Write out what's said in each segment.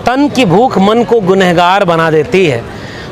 तन की भूख मन को गुनहगार बना देती है,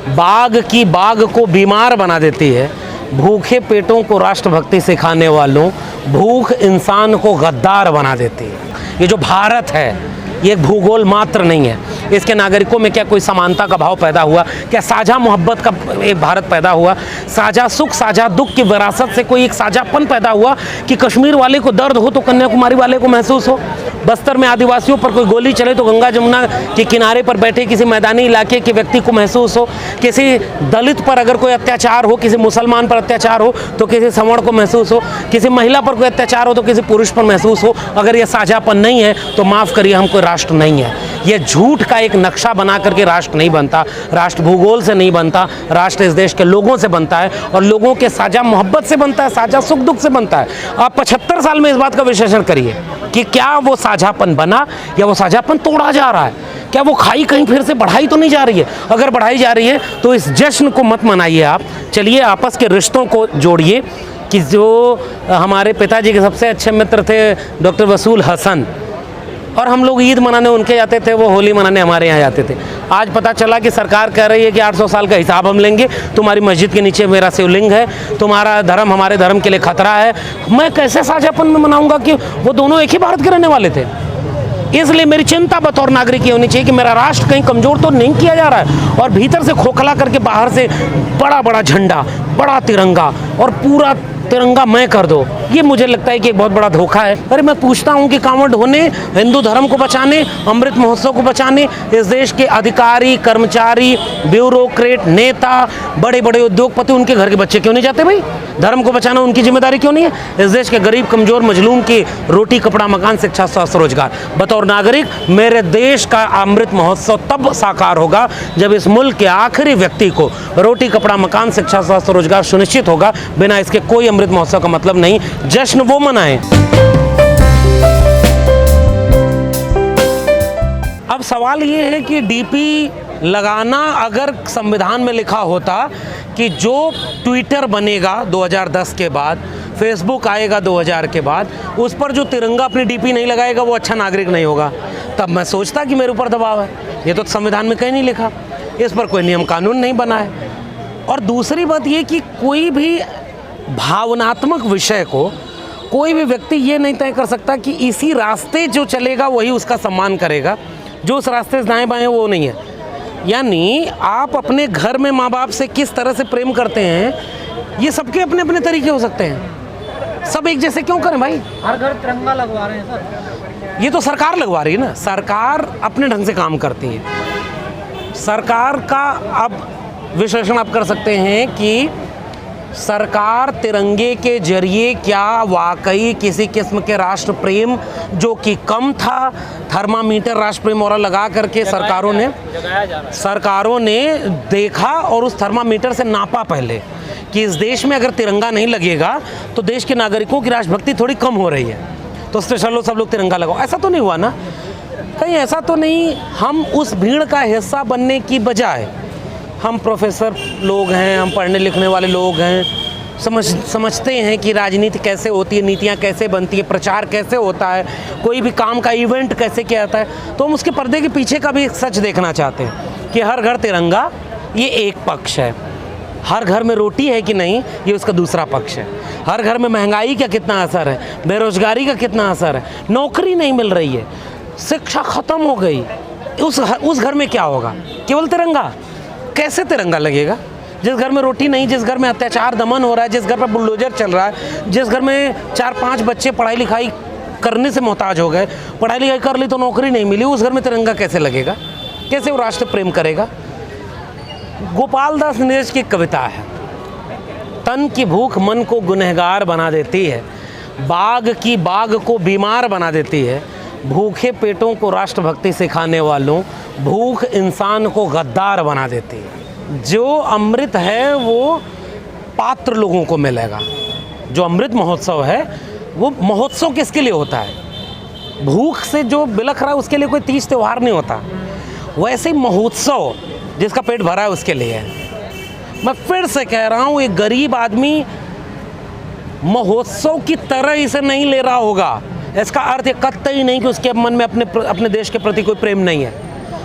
बाघ की बाघ को बीमार बना देती है। भूखे पेटों को राष्ट्रभक्ति सिखाने वालों, भूख इंसान को गद्दार बना देती है। ये जो भारत है ये एक भूगोल मात्र नहीं है, इसके नागरिकों में क्या कोई समानता का भाव पैदा हुआ, क्या साझा मोहब्बत का एक भारत पैदा हुआ, साझा सुख साझा दुख की विरासत से कोई एक साझापन पैदा हुआ कि कश्मीर वाले को दर्द हो तो कन्याकुमारी वाले को महसूस हो, बस्तर में आदिवासियों पर कोई गोली चले तो गंगा जमुना के किनारे पर बैठे किसी मैदानी इलाके के व्यक्ति को महसूस हो, किसी दलित पर अगर कोई अत्याचार हो, किसी मुसलमान पर अत्याचार हो तो किसी सवर्ण को महसूस हो, किसी महिला पर कोई अत्याचार हो तो किसी पुरुष पर महसूस हो। अगर ये साझापन नहीं है तो माफ़ करिए, हम कोई राष्ट्र नहीं है। ये झूठ का एक नक्शा बना करके राष्ट्र नहीं बनता, राष्ट्र भूगोल से नहीं बनता, राष्ट्र इस देश के लोगों से बनता है और लोगों के साझा मोहब्बत से बनता है, साझा सुख दुख से बनता है। आप 75 साल में इस बात का विश्लेषण करिए कि क्या वो साझापन बना या वो साझापन तोड़ा जा रहा है, क्या वो खाई कहीं फिर से बढ़ाई तो नहीं जा रही है। अगर बढ़ाई जा रही है तो इस जश्न को मत मनाइए आप, चलिए आपस के रिश्तों को जोड़िए। कि जो हमारे पिताजी के सबसे अच्छे मित्र थे डॉक्टर वसूल हसन, और हम लोग ईद मनाने उनके जाते थे, वो होली मनाने हमारे यहाँ जाते थे। आज पता चला कि सरकार कह रही है कि 800 साल का हिसाब हम लेंगे, तुम्हारी मस्जिद के नीचे मेरा शिवलिंग है, तुम्हारा धर्म हमारे धर्म के लिए खतरा है। मैं कैसे साझापन में मनाऊंगा कि वो दोनों एक ही भारत के रहने वाले थे। इसलिए मेरी चिंता बतौर नागरिक ये होनी चाहिए कि मेरा राष्ट्र कहीं कमज़ोर तो नहीं किया जा रहा है, और भीतर से खोखला करके बाहर से बड़ा बड़ा झंडा, बड़ा तिरंगा और पूरा तिरंगा मैं कर दो। ये मुझे लगता है कि एक बहुत बड़ा धोखा है। अरे मैं पूछता हूँ कि कांवड़ ढोने, हिंदू धर्म को बचाने, अमृत महोत्सव को बचाने इस देश के अधिकारी, कर्मचारी, ब्यूरोक्रेट, नेता, बड़े बड़े उद्योगपति, उनके घर के बच्चे क्यों नहीं जाते भाई? धर्म को बचाना उनकी जिम्मेदारी क्यों नहीं है? इस देश के गरीब कमजोर मजलूम की रोटी कपड़ा मकान शिक्षा स्वास्थ्य रोजगार। बतौर नागरिक मेरे देश का अमृत महोत्सव तब साकार होगा जब इस मुल्क के आखिरी व्यक्ति को रोटी कपड़ा मकान शिक्षा स्वास्थ्य रोजगार सुनिश्चित होगा। बिना इसके कोई अमृत महोत्सव का मतलब नहीं। जश्न वो मनाएं। अब सवाल ये है कि डीपी लगाना अगर संविधान में लिखा होता कि जो ट्विटर बनेगा 2010 के बाद, फेसबुक आएगा 2000 के बाद, उस पर जो तिरंगा अपनी डीपी नहीं लगाएगा वो अच्छा नागरिक नहीं होगा, तब मैं सोचता कि मेरे ऊपर दबाव है। ये तो संविधान में कहीं नहीं लिखा, इस पर कोई नियम कानून नहीं बना है। और दूसरी बात ये कि कोई भी भावनात्मक विषय को कोई भी व्यक्ति ये नहीं तय कर सकता कि इसी रास्ते जो चलेगा वही उसका सम्मान करेगा, जो उस रास्ते से दाएं बाएं वो नहीं है। यानी आप अपने घर में माँ बाप से किस तरह से प्रेम करते हैं, ये सबके अपने अपने तरीके हो सकते हैं। सब एक जैसे क्यों करें भाई? हर घर तिरंगा लगवा रहे हैं सर। ये तो सरकार लगवा रही है ना, सरकार अपने ढंग से काम करती है। सरकार का अब विश्लेषण आप कर सकते हैं कि सरकार तिरंगे के जरिए क्या वाकई किसी किस्म के राष्ट्र प्रेम जो कि कम था, थर्मामीटर राष्ट्र प्रेम और लगा करके सरकारों ने देखा और उस थर्मामीटर से नापा पहले कि इस देश में अगर तिरंगा नहीं लगेगा तो देश के नागरिकों की राष्ट्रभक्ति थोड़ी कम हो रही है, तो चलो सब लोग तिरंगा लगाओ। ऐसा तो नहीं हुआ ना, कहीं ऐसा तो नहीं। हम उस भीड़ का हिस्सा बनने की बजाय, हम प्रोफेसर लोग हैं, हम पढ़ने लिखने वाले लोग हैं, समझते हैं कि राजनीति कैसे होती है, नीतियाँ कैसे बनती है, प्रचार कैसे होता है, कोई भी काम का इवेंट कैसे किया जाता है, तो हम उसके पर्दे के पीछे का भी सच देखना चाहते हैं कि हर घर तिरंगा ये एक पक्ष है, हर घर में रोटी है कि नहीं ये उसका दूसरा पक्ष है, हर घर में महंगाई का कितना असर है, बेरोजगारी का कितना असर है, नौकरी नहीं मिल रही है, शिक्षा खत्म हो गई, उस घर में क्या होगा? केवल तिरंगा। कैसे तिरंगा लगेगा? जिस घर में रोटी नहीं, जिस घर में अत्याचार दमन हो रहा है, जिस घर पर बुलडोजर चल रहा है, जिस घर में 4-5 बच्चे पढ़ाई लिखाई करने से मोहताज हो गए, पढ़ाई लिखाई कर ली तो नौकरी नहीं मिली, उस घर में तिरंगा कैसे लगेगा? कैसे वो राष्ट्र प्रेम करेगा? गोपाल दास नीरज की कविता है, तन की भूख मन को गुनहगार बना देती है, बाघ की बाघ को बीमार बना देती है। भूखे पेटों को राष्ट्रभक्ति सिखाने वालों, भूख इंसान को गद्दार बना देती है। जो अमृत है वो पात्र लोगों को मिलेगा। जो अमृत महोत्सव है वो महोत्सव किसके लिए होता है? भूख से जो बिलख रहा है उसके लिए कोई तीज त्यौहार नहीं होता। वैसे ही महोत्सव जिसका पेट भरा है उसके लिए है। मैं फिर से कह रहा हूँ, एक गरीब आदमी महोत्सव की तरह इसे नहीं ले रहा होगा। इसका अर्थ ये कतई नहीं कि उसके मन में अपने देश के प्रति कोई प्रेम नहीं है।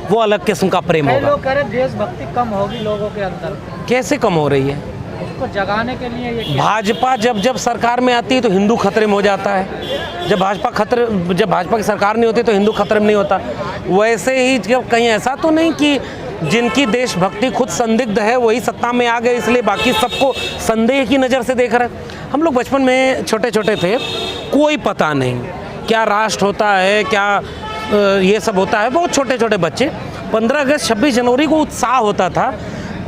वो अलग किस्म का प्रेम कई होगा। लोग कह रहे देशभक्ति कम होगी लोगों के अंदर, कैसे कम हो रही है? उसको जगाने के लिए ये किया। भाजपा जब सरकार में आती है तो हिंदू खतरे में हो जाता है, जब भाजपा की सरकार नहीं होती तो हिंदू खतरे में नहीं होता। वैसे ही जब कहीं ऐसा तो नहीं कि जिनकी देशभक्ति खुद संदिग्ध है वही सत्ता में आ गए इसलिए बाकी सबको संदेह की नज़र से देख रहे। हम लोग बचपन में छोटे छोटे थे, कोई पता नहीं क्या राष्ट्र होता है, क्या ये सब होता है। बहुत छोटे छोटे बच्चे 15 अगस्त 26 जनवरी को उत्साह होता था,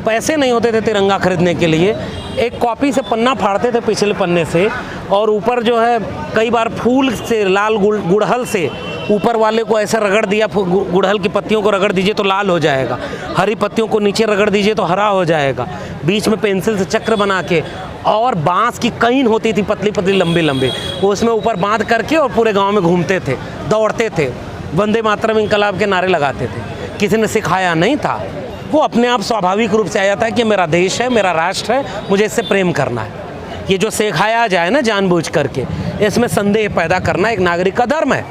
पैसे नहीं होते थे तिरंगा खरीदने के लिए, एक कॉपी से पन्ना फाड़ते थे पिछले पन्ने से, और ऊपर जो है कई बार फूल से लाल गुड़हल से ऊपर वाले को ऐसे रगड़ दिया, गुड़हल की पत्तियों को रगड़ दीजिए तो लाल हो जाएगा, हरी पत्तियों को नीचे रगड़ दीजिए तो हरा हो जाएगा, बीच में पेंसिल से चक्र बना के, और बांस की कईन होती थी पतली पतली लंबी लंबी, उसमें ऊपर बांध करके और पूरे गांव में घूमते थे, दौड़ते थे, वंदे मातरम इंकलाब के नारे लगाते थे। किसी ने सिखाया नहीं था, वो अपने आप स्वाभाविक रूप से आ जाता है कि मेरा देश है, मेरा राष्ट्र है, मुझे इससे प्रेम करना है। ये जो सिखाया जाए ना जानबूझ करके, इसमें संदेह पैदा करना एक नागरिक का धर्म है।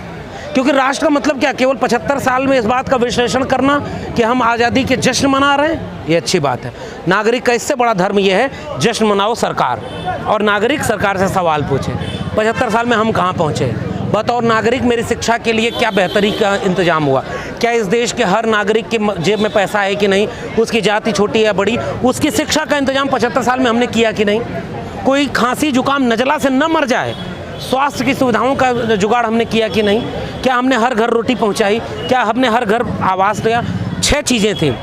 क्योंकि राष्ट्र का मतलब क्या, केवल 75 साल में इस बात का विश्लेषण करना कि हम आज़ादी के जश्न मना रहे हैं, ये अच्छी बात है। नागरिक का इससे बड़ा धर्म ये है, जश्न मनाओ सरकार, और नागरिक सरकार से सवाल पूछे 75 साल में हम कहाँ पहुँचे। बतौर नागरिक मेरी शिक्षा के लिए क्या बेहतरी का इंतजाम हुआ, क्या इस देश के हर नागरिक के जेब में पैसा है कि नहीं, उसकी जाति छोटी या बड़ी, उसकी शिक्षा का इंतजाम 75 साल में हमने किया कि नहीं, कोई खांसी जुकाम नज़ला से न मर जाए, स्वास्थ्य की सुविधाओं का जुगाड़ हमने किया कि नहीं, क्या हमने हर घर रोटी पहुंचाई, क्या हमने हर घर आवास दिया। 6 चीज़ें थी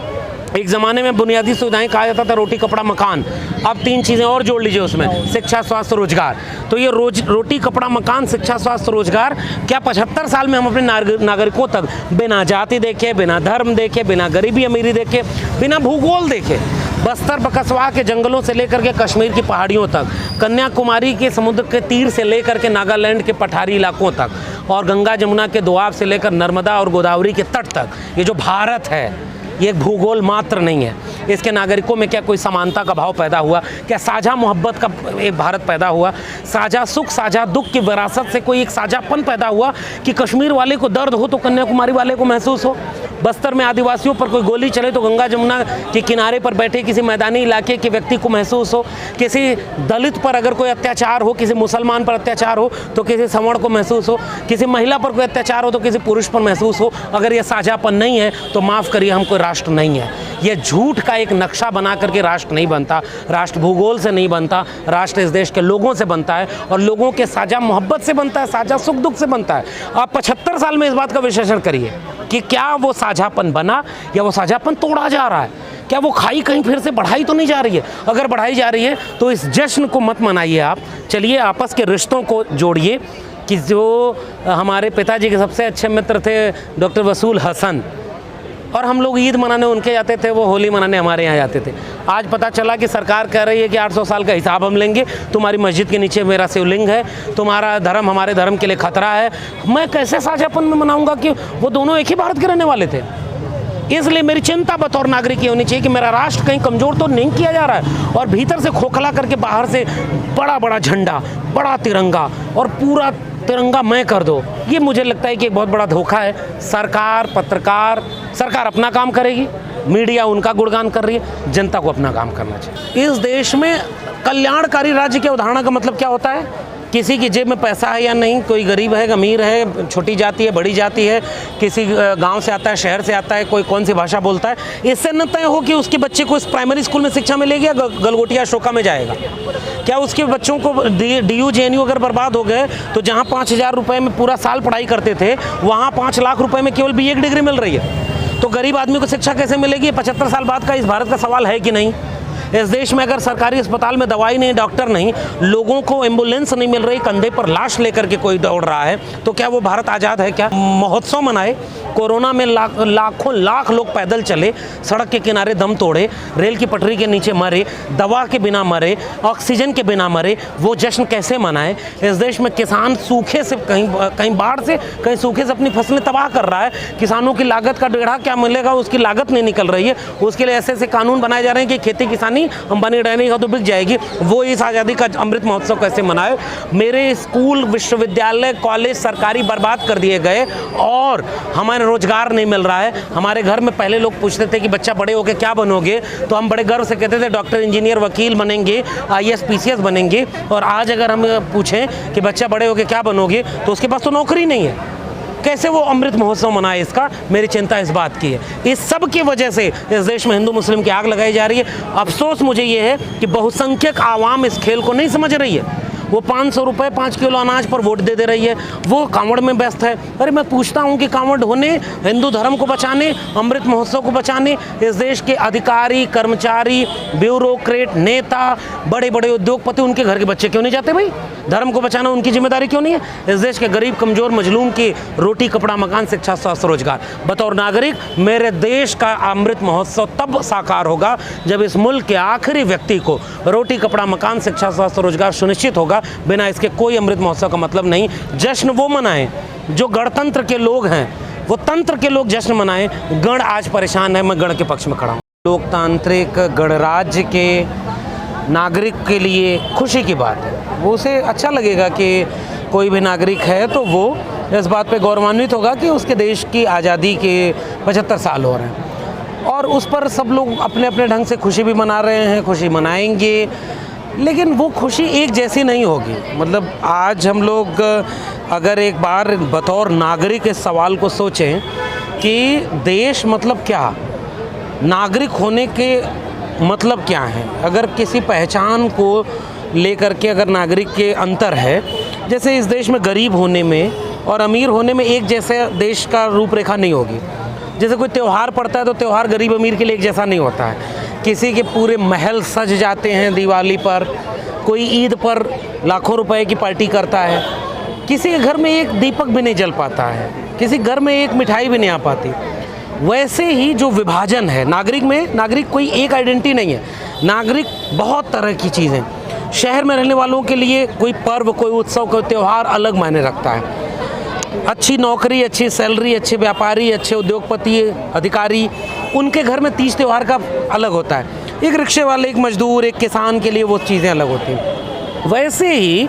एक ज़माने में, बुनियादी सुविधाएं कहा जाता था, रोटी कपड़ा मकान। अब 3 चीज़ें और जोड़ लीजिए उसमें, शिक्षा स्वास्थ्य रोजगार। तो ये रोटी कपड़ा मकान शिक्षा स्वास्थ्य रोजगार, क्या 75 साल में हम अपने नागरिकों तक बिना जाति देखे, बिना धर्म देखे, बिना गरीबी अमीरी देखे, बिना भूगोल देखे, बस्तर बकसवा के जंगलों से लेकर के कश्मीर की पहाड़ियों तक, कन्याकुमारी के समुद्र के तीर से लेकर के नागालैंड के पठारी इलाकों तक, और गंगा जमुना के दोआब से लेकर नर्मदा और गोदावरी के तट तक, ये जो भारत है ये एक भूगोल मात्र नहीं है। इसके नागरिकों में क्या कोई समानता का भाव पैदा हुआ, क्या साझा मोहब्बत का एक भारत पैदा हुआ, साझा सुख साझा दुख की विरासत से कोई एक साझापन पैदा हुआ कि कश्मीर वाले को दर्द हो तो कन्याकुमारी वाले को महसूस हो, बस्तर में आदिवासियों पर कोई गोली चले तो गंगा जमुना के किनारे पर बैठे किसी मैदानी इलाके के व्यक्ति को महसूस हो, किसी दलित पर अगर कोई अत्याचार हो, किसी मुसलमान पर अत्याचार हो तो किसी सवर्ण को महसूस हो, किसी महिला पर कोई अत्याचार हो तो किसी पुरुष पर महसूस हो। अगर ये साझापन नहीं है तो माफ़ करिए, हम कोई राष्ट्र नहीं है। ये झूठ का एक नक्शा बना करके राष्ट्र नहीं बनता, राष्ट्र भूगोल से नहीं बनता, राष्ट्र इस देश के लोगों से बनता है, और लोगों के साझा मोहब्बत से बनता है, साझा सुख दुख से बनता है। आप 75 साल में इस बात का विश्लेषण करिए कि क्या वो साझापन बना या वो साझापन तोड़ा जा रहा है, क्या वो खाई कहीं फिर से बढ़ाई तो नहीं जा रही है। अगर बढ़ाई जा रही है तो इस जश्न को मत मनाइए आप, चलिए आपस के रिश्तों को जोड़िए। कि जो हमारे पिताजी के सबसे अच्छे मित्र थे डॉक्टर वसूल हसन, और हम लोग ईद मनाने उनके जाते थे, वो होली मनाने हमारे यहाँ जाते थे। आज पता चला कि सरकार कह रही है कि 800 साल का हिसाब हम लेंगे, तुम्हारी मस्जिद के नीचे मेरा शिवलिंग है, तुम्हारा धर्म हमारे धर्म के लिए खतरा है। मैं कैसे साझापन में मनाऊंगा कि वो दोनों एक ही भारत के रहने वाले थे। इसलिए मेरी चिंता बतौर नागरिक ये होनी चाहिए कि मेरा राष्ट्र कहीं कमज़ोर तो नहीं किया जा रहा है, और भीतर से खोखला करके बाहर से बड़ा बड़ा झंडा, बड़ा तिरंगा और पूरा तिरंगा मैं कर दो। ये मुझे लगता है कि एक बहुत बड़ा धोखा है। सरकार अपना काम करेगी, मीडिया उनका गुणगान कर रही है, जनता को अपना काम करना चाहिए। इस देश में कल्याणकारी राज्य की अवधारणा का मतलब क्या होता है? किसी की जेब में पैसा है या नहीं, कोई गरीब है, अमीर है, छोटी जाति है, बड़ी जाति है, किसी गांव से आता है, शहर से आता है, कोई कौन सी भाषा बोलता है, इससे न तय हो कि उसके बच्चे को इस प्राइमरी स्कूल में शिक्षा मिलेगी या गलगोटिया अशोका में जाएगा। क्या उसके बच्चों को DU JNU अगर बर्बाद हो गए तो जहाँ 5,000 रुपये में पूरा साल पढ़ाई करते थे वहाँ 5 लाख रुपये में केवल BA की डिग्री मिल रही है, तो गरीब आदमी को शिक्षा कैसे मिलेगी? 75 साल बाद का इस भारत का सवाल है कि नहीं? इस देश में अगर सरकारी अस्पताल में दवाई नहीं, डॉक्टर नहीं, लोगों को एम्बुलेंस नहीं मिल रही, कंधे पर लाश लेकर के कोई दौड़ रहा है, तो क्या वो भारत आज़ाद है? क्या महोत्सव मनाए? कोरोना में लाखों लाख लोग पैदल चले, सड़क के किनारे दम तोड़े, रेल की पटरी के नीचे मरे, दवा के बिना मरे, ऑक्सीजन के बिना मरे, वो जश्न कैसे मनाए? इस देश में किसान सूखे से, कहीं बाढ़ से, कहीं सूखे से अपनी फसलें तबाह कर रहा है। किसानों की लागत का डेढ़ा क्या मिलेगा, उसकी लागत नहीं निकल रही है। उसके लिए ऐसे ऐसे कानून बनाए जा रहे हैं कि खेती किसानी नहीं, अंबानी अडानी का तो बिक जाएगी, वो इस आज़ादी का अमृत महोत्सव कैसे मनाए। मेरे स्कूल, विश्वविद्यालय, कॉलेज सरकारी बर्बाद कर दिए गए और हमारे रोजगार नहीं मिल रहा है। हमारे घर में पहले लोग पूछते थे कि बच्चा बड़े होकर क्या बनोगे, तो हम बड़े गर्व से कहते थे डॉक्टर, इंजीनियर, वकील बनेंगे, IAS PCS बनेंगे। और आज अगर हम पूछें कि बच्चा बड़े होकर क्या बनोगे, तो उसके पास तो नौकरी नहीं है। कैसे वो अमृत महोत्सव मनाए, इसका मेरी चिंता इस बात की है। इस सब की वजह से इस देश में हिंदू मुस्लिम की आग लगाई जा रही है। अफसोस मुझे ये है कि बहुसंख्यक आवाम इस खेल को नहीं समझ रही है। वो 500 रुपये 5 किलो अनाज पर वोट दे रही है, वो कांवड़ में व्यस्त है। अरे मैं पूछता हूँ कि कांवड़ होने, हिंदू धर्म को बचाने, अमृत महोत्सव को बचाने इस देश के अधिकारी, कर्मचारी, ब्यूरोक्रेट, नेता, बड़े बड़े उद्योगपति, उनके घर के बच्चे क्यों नहीं जाते भाई? धर्म को बचाना उनकी जिम्मेदारी क्यों नहीं है? इस देश के गरीब, कमजोर, मजलूम की रोटी, कपड़ा, मकान, शिक्षा, स्वास्थ्य, रोजगार। बतौर नागरिक मेरे देश का अमृत महोत्सव तब साकार होगा जब इस मुल्क के आखिरी व्यक्ति को रोटी, कपड़ा, मकान, शिक्षा, स्वास्थ्य, रोजगार सुनिश्चित होगा। बिना इसके कोई अमृत महोत्सव का मतलब नहीं। जश्न वो मनाएं जो गणतंत्र के लोग हैं, वो तंत्र के लोग जश्न मनाएं। गण आज परेशान है, मैं गण के पक्ष में खड़ा हूँ। लोकतांत्रिक गणराज्य के नागरिक के लिए खुशी की बात है। वो उसे अच्छा लगेगा कि कोई भी नागरिक है तो वो इस बात पे गौरवान्वित होगा कि उसके देश की आज़ादी के 75 साल हो रहे हैं, और उस पर सब लोग अपने अपने ढंग से खुशी भी मना रहे हैं, खुशी मनाएंगे। लेकिन वो खुशी एक जैसी नहीं होगी। मतलब आज हम लोग अगर एक बार बतौर नागरिक इस सवाल को सोचें कि देश मतलब क्या, नागरिक होने के मतलब क्या है, अगर किसी पहचान को लेकर के अगर नागरिक के अंतर है, जैसे इस देश में गरीब होने में और अमीर होने में एक जैसे देश का रूपरेखा नहीं होगी। जैसे कोई त्यौहार पड़ता है तो त्यौहार गरीब अमीर के लिए एक जैसा नहीं होता है। किसी के पूरे महल सज जाते हैं दिवाली पर, कोई ईद पर लाखों रुपए की पार्टी करता है, किसी के घर में एक दीपक भी नहीं जल पाता है, किसी घर में एक मिठाई भी नहीं आ पाती। वैसे ही जो विभाजन है नागरिक में, नागरिक कोई एक आइडेंटिटी नहीं है, नागरिक बहुत तरह की चीज़ें। शहर में रहने वालों के लिए कोई पर्व, कोई उत्सव, कोई त्यौहार अलग मायने रखता है। अच्छी नौकरी, अच्छी सैलरी, अच्छे व्यापारी, अच्छे उद्योगपति, अधिकारी, उनके घर में तीज त्यौहार का अलग होता है। एक रिक्शे वाले, एक मजदूर, एक किसान के लिए वो चीज़ें अलग होती हैं। वैसे ही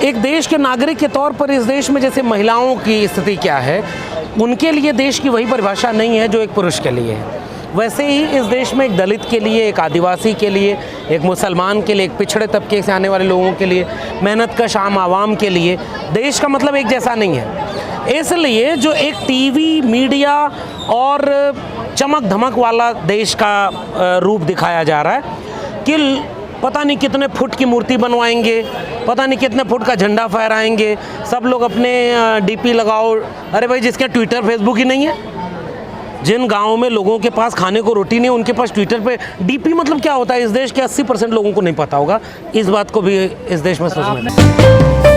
एक देश के नागरिक के तौर पर इस देश में जैसे महिलाओं की स्थिति क्या है, उनके लिए देश की वही परिभाषा नहीं है जो एक पुरुष के लिए है। वैसे ही इस देश में एक दलित के लिए, एक आदिवासी के लिए, एक मुसलमान के लिए, एक पिछड़े तबके से आने वाले लोगों के लिए, मेहनतकश आम आवाम के लिए देश का मतलब एक जैसा नहीं है। इसलिए जो एक टीवी, मीडिया और चमक धमक वाला देश का रूप दिखाया जा रहा है कि पता नहीं कितने फुट की मूर्ति बनवाएंगे, पता नहीं कितने फुट का झंडा फहराएंगे, सब लोग अपने DP लगाओ। अरे भाई, जिसके ट्विटर फेसबुक ही नहीं है, जिन गाँव में लोगों के पास खाने को रोटी नहीं, उनके पास ट्विटर पे DP मतलब क्या होता है, इस देश के 80% लोगों को नहीं पता होगा। इस बात को भी इस देश में सोचना है।